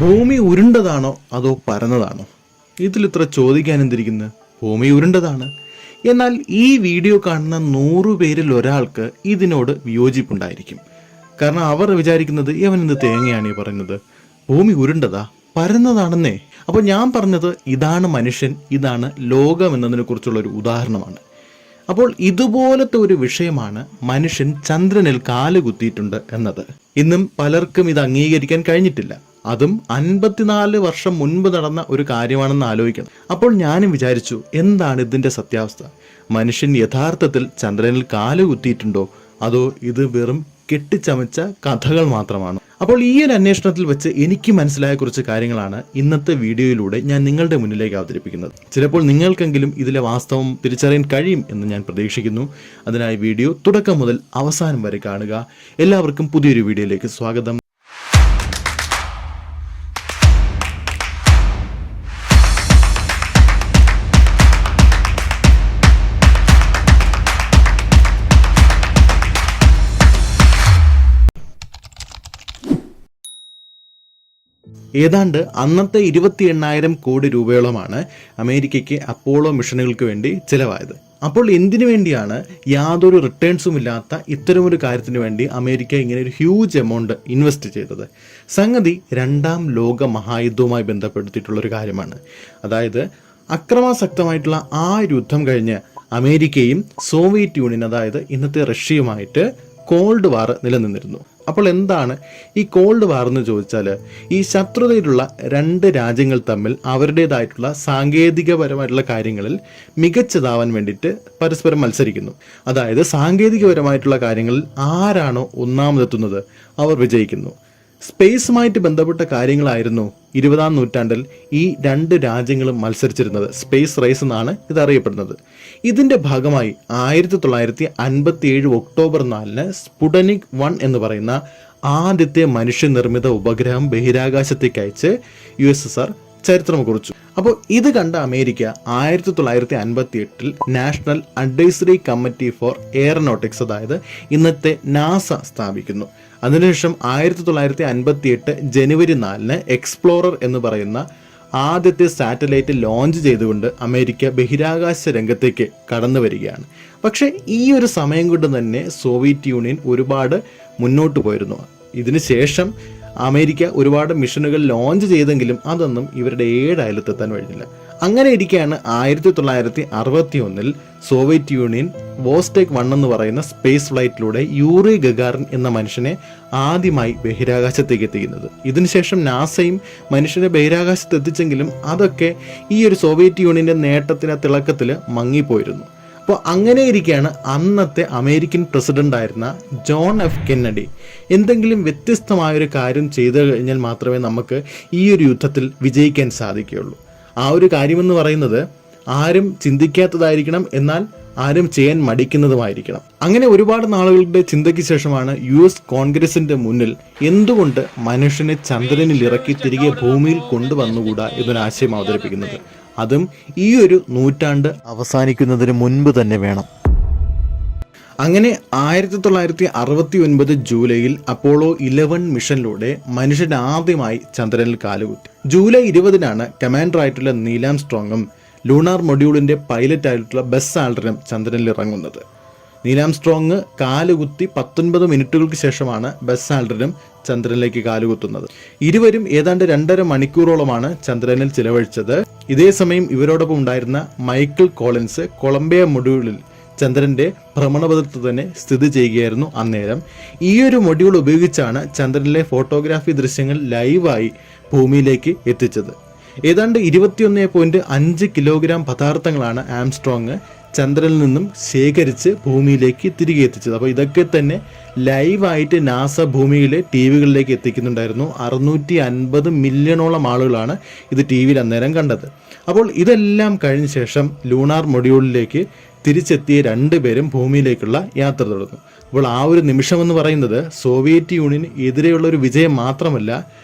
ഭൂമി ഉരുണ്ടതാണോ അതോ പരന്നതാണോ? ഇതിലിത്ര ചോദിക്കാൻ എന്തിരിക്കുന്നത്? ഭൂമി ഉരുണ്ടതാണ്. എന്നാൽ ഈ വീഡിയോ കാണുന്ന 100 പേരിൽ ഒരാൾക്ക് ഇതിനോട് വിയോജിപ്പുണ്ടായിരിക്കും. കാരണം അവർ വിചാരിക്കുന്നത് ഇവനെന്ത് തേങ്ങയാണ് ഈ പറയുന്നത്, ഭൂമി ഉരുണ്ടതാ, പരന്നതാണെന്നേ. അപ്പോൾ ഞാൻ പറഞ്ഞത് ഇതാണ് മനുഷ്യൻ, ഇതാണ് ലോകം എന്നതിനെ കുറിച്ചുള്ള ഒരു ഉദാഹരണമാണ്. അപ്പോൾ ഇതുപോലത്തെ ഒരു വിഷയമാണ് മനുഷ്യൻ ചന്ദ്രനിൽ കാലുകുത്തിയിട്ടുണ്ട് എന്നത്. ഇന്നും പലർക്കും ഇത് അംഗീകരിക്കാൻ കഴിഞ്ഞിട്ടില്ല. അതും 54 വർഷം മുൻപ് നടന്ന ഒരു കാര്യമാണെന്ന് ആലോചിക്കണം. അപ്പോൾ ഞാനും വിചാരിച്ചു, എന്താണ് ഇതിന്റെ സത്യാവസ്ഥ? മനുഷ്യൻ യഥാർത്ഥത്തിൽ ചന്ദ്രനിൽ കാലുകുത്തിയിട്ടുണ്ടോ, അതോ ഇത് വെറും കെട്ടിച്ചമച്ച കഥകൾ മാത്രമാണോ? അപ്പോൾ ഈ ഒരു അന്വേഷണത്തിൽ വെച്ച് എനിക്ക് മനസ്സിലായ കുറച്ച് കാര്യങ്ങളാണ് ഇന്നത്തെ വീഡിയോയിലൂടെ ഞാൻ നിങ്ങളുടെ മുന്നിലേക്ക് അവതരിപ്പിക്കുന്നത്. ചിലപ്പോൾ നിങ്ങൾക്കെങ്കിലും ഇതിലെ വാസ്തവം തിരിച്ചറിയാൻ കഴിയും എന്ന് ഞാൻ പ്രതീക്ഷിക്കുന്നു. അതിനായി വീഡിയോ തുടക്കം മുതൽ അവസാനം വരെ കാണുക. എല്ലാവർക്കും പുതിയൊരു വീഡിയോയിലേക്ക് സ്വാഗതം. ഏതാണ്ട് അന്നത്തെ 28,000 കോടി രൂപയോളമാണ് അമേരിക്കയ്ക്ക് അപ്പോളോ മിഷനുകൾക്ക് വേണ്ടി ചിലവായത്. അപ്പോൾ എന്തിനു വേണ്ടിയാണ് യാതൊരു റിട്ടേൺസും ഇല്ലാത്ത ഇത്തരമൊരു കാര്യത്തിന് വേണ്ടി അമേരിക്ക ഇങ്ങനെ ഒരു ഹ്യൂജ് എമൗണ്ട് ഇൻവെസ്റ്റ് ചെയ്തത്? സംഗതി 2ാം ലോക മഹായുദ്ധവുമായി ബന്ധപ്പെടുത്തിയിട്ടുള്ളൊരു കാര്യമാണ്. അതായത് അക്രമാസക്തമായിട്ടുള്ള ആ യുദ്ധം കഴിഞ്ഞ് അമേരിക്കയും സോവിയറ്റ് യൂണിയൻ, അതായത് ഇന്നത്തെ റഷ്യയുമായിട്ട് കോൾഡ് വാർ നിലനിന്നിരുന്നു. അപ്പോൾ എന്താണ് ഈ കോൾഡ് വാർ എന്ന് ചോദിച്ചാൽ, ഈ ശത്രുതയിലുള്ള 2 രാജ്യങ്ങൾ തമ്മിൽ അവരുടേതായിട്ടുള്ള സാങ്കേതികപരമായിട്ടുള്ള കാര്യങ്ങളിൽ മികച്ചതാവാൻ വേണ്ടിയിട്ട് പരസ്പരം മത്സരിക്കുന്നു. അതായത് സാങ്കേതികപരമായിട്ടുള്ള കാര്യങ്ങളിൽ ആരാണോ ഒന്നാമതെത്തുന്നത് അവർ വിജയിക്കുന്നു. സ്പേസുമായിട്ട് ബന്ധപ്പെട്ട കാര്യങ്ങളായിരുന്നു 20ാം നൂറ്റാണ്ടിൽ ഈ 2 രാജ്യങ്ങളും മത്സരിച്ചിരുന്നത്. സ്പേസ് റേസ് എന്നാണ് ഇത് അറിയപ്പെടുന്നത്. ഇതിന്റെ ഭാഗമായി 1957 ഒക്ടോബർ 4 സ്പുടനിക് 1 എന്ന് പറയുന്ന ആദ്യത്തെ മനുഷ്യനിർമ്മിത ഉപഗ്രഹം ബഹിരാകാശത്തേക്ക് അയച്ച് USSR ചരിത്രം കുറിച്ചു. അപ്പോൾ ഇത് കണ്ട America 1958 national advisory committee for aeronautics, അതായത് ഇന്നത്തെ നാസ സ്ഥാപിക്കുന്നു. അതിനുശേഷം 1958 ജനുവരി 4 എക്സ്പ്ലോറർ എന്ന് പറയുന്ന ആദ്യത്തെ സാറ്റലൈറ്റ് ലോഞ്ച് ചെയ്തുകൊണ്ട് അമേരിക്ക ബഹിരാകാശ രംഗത്തേക്ക് കടന്നു വരികയാണ്. പക്ഷേ ഈ ഒരു സമയം കൊണ്ട് തന്നെ സോവിയറ്റ് യൂണിയൻ ഒരുപാട് മുന്നോട്ട് പോയിരുന്നു. ഇതിന് ശേഷം അമേരിക്ക ഒരുപാട് മിഷനുകൾ ലോഞ്ച് ചെയ്തെങ്കിലും അതൊന്നും ഇവരുടെ അയലത്തെത്താൻ കഴിഞ്ഞില്ല. അങ്ങനെ ഇരിക്കെയാണ് 1961 സോവിയറ്റ് യൂണിയൻ വോസ്റ്റേക്ക് 1 എന്ന് പറയുന്ന സ്പേസ് ഫ്ലൈറ്റിലൂടെ യൂറി ഗഗാറിൻ എന്ന മനുഷ്യനെ ആദ്യമായി ബഹിരാകാശത്തേക്ക് എത്തിക്കുന്നത്. ഇതിനുശേഷം നാസയും മനുഷ്യനെ ബഹിരാകാശത്ത് എത്തിച്ചെങ്കിലും അതൊക്കെ ഈ ഒരു സോവിയറ്റ് യൂണിയന്റെ നേട്ടത്തിന് തിളക്കത്തിൽ മങ്ങിപ്പോയിരുന്നു. അപ്പോൾ അങ്ങനെ ഇരിക്കെയാണ് അന്നത്തെ അമേരിക്കൻ പ്രസിഡന്റ് ആയിരുന്ന ജോൺ എഫ് കെന്നഡി എന്തെങ്കിലും വ്യത്യസ്തമായൊരു കാര്യം ചെയ്തു കഴിഞ്ഞാൽ മാത്രമേ നമുക്ക് ഈ ഒരു യുദ്ധത്തിൽ വിജയിക്കാൻ സാധിക്കുകയുള്ളൂ. ആ ഒരു കാര്യമെന്ന് പറയുന്നത് ആരും ചിന്തിക്കാത്തതായിരിക്കണം, എന്നാൽ ആരും ചെയ്യാൻ മടിക്കുന്നതുമായിരിക്കണം. അങ്ങനെ ഒരുപാട് നാളുകളുടെ ചിന്തയ്ക്ക് ശേഷമാണ് US കോൺഗ്രസിന്റെ മുന്നിൽ എന്തുകൊണ്ട് മനുഷ്യനെ ചന്ദ്രനിൽ ഇറക്കി തിരികെ ഭൂമിയിൽ കൊണ്ടുവന്നുകൂടാ എന്നൊരാശയം അവതരിപ്പിക്കുന്നത്. അതും ഈ ഒരു നൂറ്റാണ്ട് അവസാനിക്കുന്നതിന് മുൻപ് തന്നെ വേണം. അങ്ങനെ 1969 ജൂലൈയിൽ അപ്പോളോ 11 മിഷനിലൂടെ മനുഷ്യൻ ആദ്യമായി ചന്ദ്രനിൽ കാലുകുത്തി. ജൂലൈ 20 കമാൻഡറായിട്ടുള്ള നീൽ ആംസ്ട്രോങ്ങും ലൂണാർ മൊഡ്യൂളിന്റെ പൈലറ്റായിട്ടുള്ള ബസ് ആൾഡ്രിനും ചന്ദ്രനിൽ ഇറങ്ങുന്നത്. നീൽ ആംസ്ട്രോങ് കാലുകുത്തി 19 മിനിറ്റുകൾക്ക് ശേഷമാണ് ബസ് ആൾഡ്രിനും ചന്ദ്രനിലേക്ക് കാലുകുത്തുന്നത്. ഇരുവരും ഏതാണ്ട് 2.5 മണിക്കൂറോളമാണ് ചന്ദ്രനിൽ ചിലവഴിച്ചത്. ഇതേസമയം ഇവരോടൊപ്പം ഉണ്ടായിരുന്ന മൈക്കിൾ കോളിൻസ് കൊളംബിയ മൊഡ്യൂളിൽ ചന്ദ്രന്റെ ഭ്രമണപഥത്തിൽ തന്നെ സ്ഥിതി ചെയ്യുകയായിരുന്നു അന്നേരം. ഈ ഒരു മൊഡ്യൂൾ ഉപയോഗിച്ചാണ് ചന്ദ്രനിലെ ഫോട്ടോഗ്രാഫി ദൃശ്യങ്ങൾ ലൈവായി ഭൂമിയിലേക്ക് എത്തിച്ചത്. ഏതാണ്ട് 21.5 കിലോഗ്രാം പദാർത്ഥങ്ങളാണ് ആംസ്ട്രോങ് ചന്ദ്രനിൽ നിന്നും ശേഖരിച്ച് ഭൂമിയിലേക്ക് തിരികെ എത്തിച്ചത്. അപ്പോൾ ഇതൊക്കെ തന്നെ ലൈവായിട്ട് നാസ ഭൂമിയിലെ TV-കളിലേക്ക് എത്തിക്കുന്നുണ്ടായിരുന്നു. 650 മില്യണോളം ആളുകളാണ് ഇത് TV-യിൽ അന്നേരം കണ്ടത്. അപ്പോൾ ഇതെല്ലാം കഴിഞ്ഞ ശേഷം ലൂണാർ മൊഡ്യൂളിലേക്ക് തിരിച്ചെത്തിയ 2 പേരും ഭൂമിയിലേക്കുള്ള യാത്ര തുടർന്നു. അപ്പോൾ ആ ഒരു നിമിഷമെന്ന് പറയുന്നത് സോവിയറ്റ് യൂണിയന് എതിരെയുള്ള ഒരു വിജയം മാത്രമല്ല,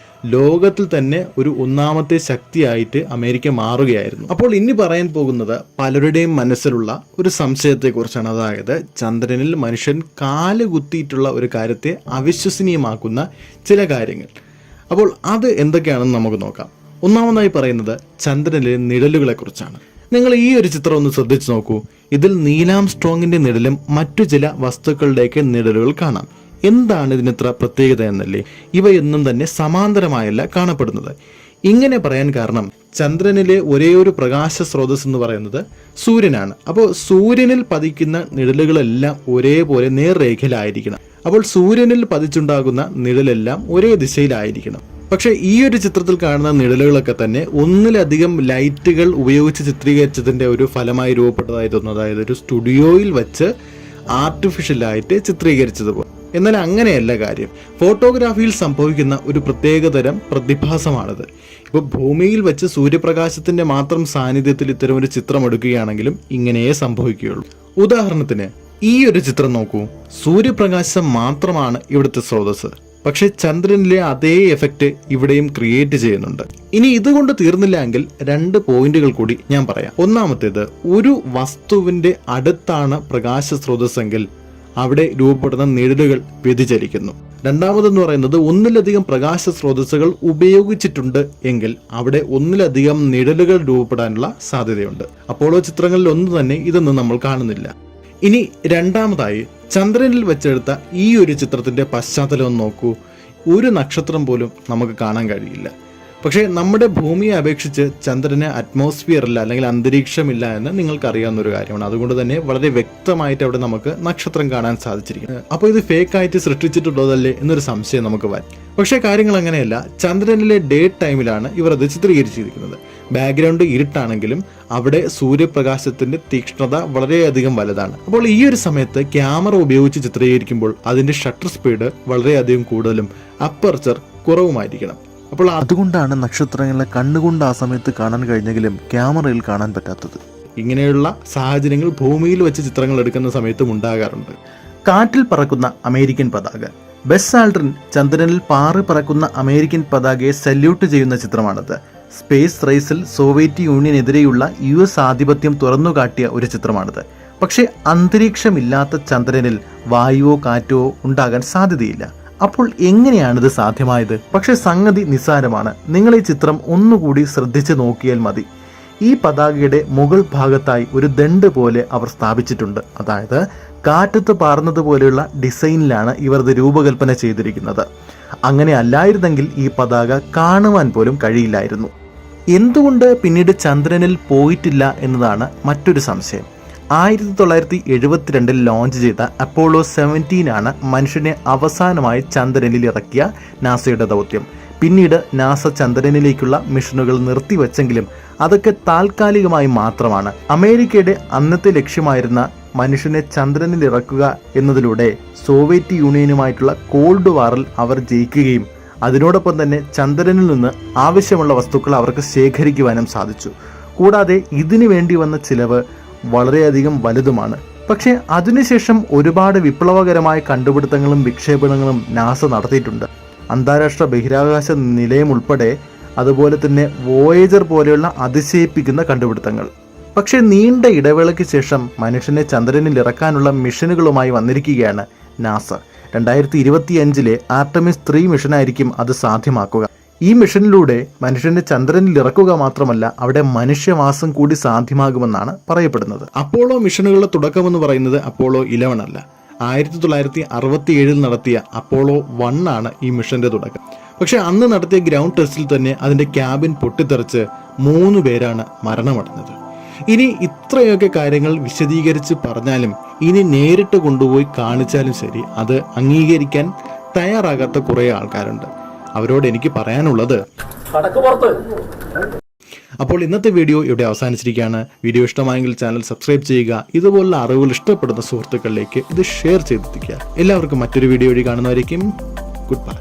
ലോകത്തിൽ തന്നെ ഒരു ഒന്നാമത്തെ ശക്തിയായിട്ട് അമേരിക്ക മാറുകയായിരുന്നു. അപ്പോൾ ഇനി പറയാൻ പോകുന്നത് പലരുടെയും മനസ്സിലുള്ള ഒരു സംശയത്തെക്കുറിച്ചാണ്. അതായത് ചന്ദ്രനിൽ മനുഷ്യൻ കാല് കുത്തിയിട്ടുള്ള ഒരു കാര്യത്തെ അവിശ്വസനീയമാക്കുന്ന ചില കാര്യങ്ങൾ. അപ്പോൾ അത് എന്തൊക്കെയാണെന്ന് നമുക്ക് നോക്കാം. ഒന്നാമതായി പറയുന്നത് ചന്ദ്രനിലെ നിഴലുകളെ കുറിച്ചാണ്. നിങ്ങൾ ഈ ഒരു ചിത്രം ഒന്ന് ശ്രദ്ധിച്ചു നോക്കൂ. ഇതിൽ നീൽ ആംസ്ട്രോങ്ങിന്റെ നിഴലും മറ്റു ചില വസ്തുക്കളുടെയൊക്കെ നിഴലുകൾ കാണാം. എന്താണ് ഇതിനിത്ര പ്രത്യേകത എന്നല്ലേ? ഇവയൊന്നും തന്നെ സമാന്തരമായല്ല കാണപ്പെടുന്നത്. ഇങ്ങനെ പറയാൻ കാരണം ചന്ദ്രനിലെ ഒരേ ഒരു പ്രകാശ സ്രോതസ് എന്ന് പറയുന്നത് സൂര്യനാണ്. അപ്പോൾ സൂര്യനിൽ പതിക്കുന്ന നിഴലുകളെല്ലാം ഒരേപോലെ നേർരേഖയിലായിരിക്കണം. അപ്പോൾ സൂര്യനിൽ പതിച്ചുണ്ടാകുന്ന നിഴലെല്ലാം ഒരേ ദിശയിലായിരിക്കണം. പക്ഷെ ഈ ഒരു ചിത്രത്തിൽ കാണുന്ന നിഴലുകളൊക്കെ തന്നെ ഒന്നിലധികം ലൈറ്റുകൾ ഉപയോഗിച്ച് ചിത്രീകരിച്ചതിന്റെ ഒരു ഫലമായി രൂപപ്പെട്ടതായി തോന്നുന്നു. അതായത് ഒരു സ്റ്റുഡിയോയിൽ വെച്ച് ആർട്ടിഫിഷ്യലായിട്ട് ചിത്രീകരിച്ചതുപോലെ. എന്നാൽ അങ്ങനെയല്ല കാര്യം. ഫോട്ടോഗ്രാഫിയിൽ സംഭവിക്കുന്ന ഒരു പ്രത്യേകതരം പ്രതിഭാസമാണിത്. ഇപ്പോൾ ഭൂമിയിൽ വെച്ച് സൂര്യപ്രകാശത്തിന്റെ മാത്രം സാന്നിധ്യത്തിൽ ഇത്തരം ഒരു ചിത്രം എടുക്കുകയാണെങ്കിലും ഇങ്ങനെയേ സംഭവിക്കുകയുള്ളൂ. ഉദാഹരണത്തിന് ഈ ഒരു ചിത്രം നോക്കൂ. സൂര്യപ്രകാശം മാത്രമാണ് ഇവിടുത്തെ സ്രോതസ്. പക്ഷെ ചന്ദ്രനിലെ അതേ എഫക്റ്റ് ഇവിടെയും ക്രിയേറ്റ് ചെയ്യുന്നുണ്ട്. ഇനി ഇതുകൊണ്ട് തീർന്നില്ല എങ്കിൽ 2 പോയിന്റുകൾ കൂടി ഞാൻ പറയാം. ഒന്നാമത്തേത്, ഒരു വസ്തുവിന്റെ അടുത്താണ് പ്രകാശ സ്രോതസ്സെങ്കിൽ അവിടെ രൂപപ്പെടുന്ന നിഴലുകൾ വ്യതിചലിക്കുന്നു. രണ്ടാമതെന്ന് പറയുന്നത്, ഒന്നിലധികം പ്രകാശ സ്രോതസ്സുകൾ ഉപയോഗിച്ചിട്ടുണ്ട് എങ്കിൽ അവിടെ ഒന്നിലധികം നിഴലുകൾ രൂപപ്പെടാനുള്ള സാധ്യതയുണ്ട്. അപ്പോളോ ചിത്രങ്ങളിൽ ഒന്നും തന്നെ ഇതൊന്നും നമ്മൾ കാണുന്നില്ല. ഇനി രണ്ടാമതായി ചന്ദ്രനിൽ വെച്ചെടുത്ത ഈ ഒരു ചിത്രത്തിന്റെ പശ്ചാത്തലം ഒന്ന് നോക്കൂ. ഒരു നക്ഷത്രം പോലും നമുക്ക് കാണാൻ കഴിയില്ല. പക്ഷേ നമ്മുടെ ഭൂമിയെ അപേക്ഷിച്ച് ചന്ദ്രന് അറ്റ്മോസ്ഫിയർ ഇല്ല, അല്ലെങ്കിൽ അന്തരീക്ഷമില്ല എന്ന് നിങ്ങൾക്കറിയാവുന്ന ഒരു കാര്യമാണ്. അതുകൊണ്ട് തന്നെ വളരെ വ്യക്തമായിട്ട് അവിടെ നമുക്ക് നക്ഷത്രം കാണാൻ സാധിച്ചിരിക്കുന്നു. അപ്പോൾ ഇത് ഫേക്കായിട്ട് സൃഷ്ടിച്ചിട്ടുള്ളതല്ലേ എന്നൊരു സംശയം നമുക്ക് വരും. പക്ഷേ കാര്യങ്ങൾ അങ്ങനെയല്ല. ചന്ദ്രനിലെ ഡേ ടൈമിലാണ് ഇവർ അത് ചിത്രീകരിച്ചിരിക്കുന്നത്. ബാക്ക്ഗ്രൗണ്ട് ഇരുട്ടാണെങ്കിലും അവിടെ സൂര്യപ്രകാശത്തിന്റെ തീക്ഷ്ണത വളരെയധികം വലുതാണ്. അപ്പോൾ ഈ ഒരു സമയത്ത് ക്യാമറ ഉപയോഗിച്ച് ചിത്രീകരിക്കുമ്പോൾ അതിന്റെ ഷട്ടർ സ്പീഡ് വളരെയധികം കൂടുതലും അപ്പർച്ചർ കുറവുമായിരിക്കണം. അപ്പോൾ അതുകൊണ്ടാണ് നക്ഷത്രങ്ങളെ കണ്ണുകൊണ്ട് ആ സമയത്ത് കാണാൻ കഴിഞ്ഞെങ്കിലും ക്യാമറയിൽ കാണാൻ പറ്റാത്തത്. ഇങ്ങനെയുള്ള സാഹചര്യങ്ങൾ ഭൂമിയിൽ വെച്ച് ചിത്രങ്ങൾ എടുക്കുന്ന സമയത്തും ഉണ്ടാകാറുണ്ട്. കാറ്റിൽ പറക്കുന്ന അമേരിക്കൻ പതാക. ബസ് ആൾഡ്രിൻ ചന്ദ്രനിൽ പാറി പറക്കുന്ന അമേരിക്കൻ പതാകയെ സല്യൂട്ട് ചെയ്യുന്ന ചിത്രമാണിത്. സ്പേസ് റേസിൽ സോവിയറ്റ് യൂണിയനെതിരെയുള്ള US ആധിപത്യം തുറന്നുകാട്ടിയ ഒരു ചിത്രമാണിത്. പക്ഷേ അന്തരീക്ഷമില്ലാത്ത ചന്ദ്രനിൽ വായുവോ കാറ്റോ ഉണ്ടാകാൻ സാധ്യതയില്ല. അപ്പോൾ എങ്ങനെയാണിത് സാധ്യമായത്? പക്ഷെ സംഗതി നിസ്സാരമാണ്. നിങ്ങൾ ഈ ചിത്രം ഒന്നുകൂടി ശ്രദ്ധിച്ചു നോക്കിയാൽ മതി. ഈ പതാകയുടെ മുകൾ ഭാഗത്തായി ഒരു ദണ്ട് പോലെ അവർ സ്ഥാപിച്ചിട്ടുണ്ട്. അതായത് കാറ്റത്ത് പാറുന്നതുപോലെയുള്ള ഡിസൈനിലാണ് ഇവർ ഇത് രൂപകൽപ്പന ചെയ്തിരിക്കുന്നത്. അങ്ങനെ അല്ലായിരുന്നെങ്കിൽ ഈ പതാക കാണുവാൻ പോലും കഴിയില്ലായിരുന്നു. എന്തുകൊണ്ട് പിന്നീട് ചന്ദ്രനിൽ പോയിട്ടില്ല എന്നതാണ് മറ്റൊരു സംശയം. 1972 ലോഞ്ച് ചെയ്ത അപ്പോളോ 17 ആണ് മനുഷ്യനെ അവസാനമായി ചന്ദ്രനിൽ ഇറക്കിയ നാസയുടെ ദൗത്യം. പിന്നീട് നാസ ചന്ദ്രനിലേക്കുള്ള മിഷനുകൾ നിർത്തിവെച്ചെങ്കിലും അതൊക്കെ താൽക്കാലികമായി മാത്രമാണ്. അമേരിക്കയുടെ അന്നത്തെ ലക്ഷ്യമായിരുന്ന മനുഷ്യനെ ചന്ദ്രനിൽ ഇറക്കുക എന്നതിലൂടെ സോവിയറ്റ് യൂണിയനുമായിട്ടുള്ള കോൾഡ് വാറിൽ അവർ ജയിക്കുകയും അതിനോടൊപ്പം തന്നെ ചന്ദ്രനിൽ നിന്ന് ആവശ്യമുള്ള വസ്തുക്കൾ അവർക്ക് ശേഖരിക്കുവാനും സാധിച്ചു. കൂടാതെ ഇതിനു വേണ്ടി വന്ന ചിലവ് വളരെയധികം വലുതുമാണ്. പക്ഷേ അതിനുശേഷം ഒരുപാട് വിപ്ലവകരമായ കണ്ടുപിടുത്തങ്ങളും വിക്ഷേപണങ്ങളും നാസ നടത്തിയിട്ടുണ്ട്. അന്താരാഷ്ട്ര ബഹിരാകാശ നിലയം ഉൾപ്പെടെ, അതുപോലെ തന്നെ വോയേജർ പോലെയുള്ള അതിശയിപ്പിക്കുന്ന കണ്ടുപിടുത്തങ്ങൾ. പക്ഷേ നീണ്ട ഇടവേളയ്ക്ക് ശേഷം മനുഷ്യനെ ചന്ദ്രനിൽ ഇറക്കാനുള്ള മിഷനുകളുമായി വന്നിരിക്കുകയാണ് നാസ. 2025 ആർട്ടമിസ് 3 മിഷനായിരിക്കും അത് സാധ്യമാക്കുക. ഈ മിഷനിലൂടെ മനുഷ്യനെ ചന്ദ്രനിൽ ഇറക്കുക മാത്രമല്ല, അവിടെ മനുഷ്യവാസം കൂടി സാധ്യമാകുമെന്നാണ് പറയപ്പെടുന്നത്. അപ്പോളോ മിഷനുകളുടെ തുടക്കമെന്ന് പറയുന്നത് അപ്പോളോ 11 അല്ല, 1967 നടത്തിയ അപ്പോളോ 1 ആണ് ഈ മിഷന്റെ തുടക്കം. പക്ഷെ അന്ന് നടത്തിയ ഗ്രൗണ്ട് ടെസ്റ്റിൽ തന്നെ അതിന്റെ ക്യാബിൻ പൊട്ടിത്തെറിച്ച് 3 പേരാണ് മരണമടഞ്ഞത്. ഇനി ഇത്രയൊക്കെ കാര്യങ്ങൾ വിശദീകരിച്ച് പറഞ്ഞാലും ഇനി നേരിട്ട് കൊണ്ടുപോയി കാണിച്ചാലും ശരി, അത് അംഗീകരിക്കാൻ തയ്യാറാകാത്ത കുറേ ആൾക്കാരുണ്ട്. അവരോട് എനിക്ക് പറയാനുള്ളത്, അപ്പോൾ ഇന്നത്തെ വീഡിയോ ഇവിടെ അവസാനിച്ചിരിക്കുകയാണ്. വീഡിയോ ഇഷ്ടമായെങ്കിൽ ചാനൽ സബ്സ്ക്രൈബ് ചെയ്യുക. ഇതുപോലുള്ള അറിവുകൾ ഇഷ്ടപ്പെടുന്ന സുഹൃത്തുക്കളിലേക്ക് ഇത് ഷെയർ ചെയ്തെത്തിക്കുക. എല്ലാവർക്കും മറ്റൊരു വീഡിയോ വഴി കാണുന്നവരേക്കും ഗുഡ് ബൈ.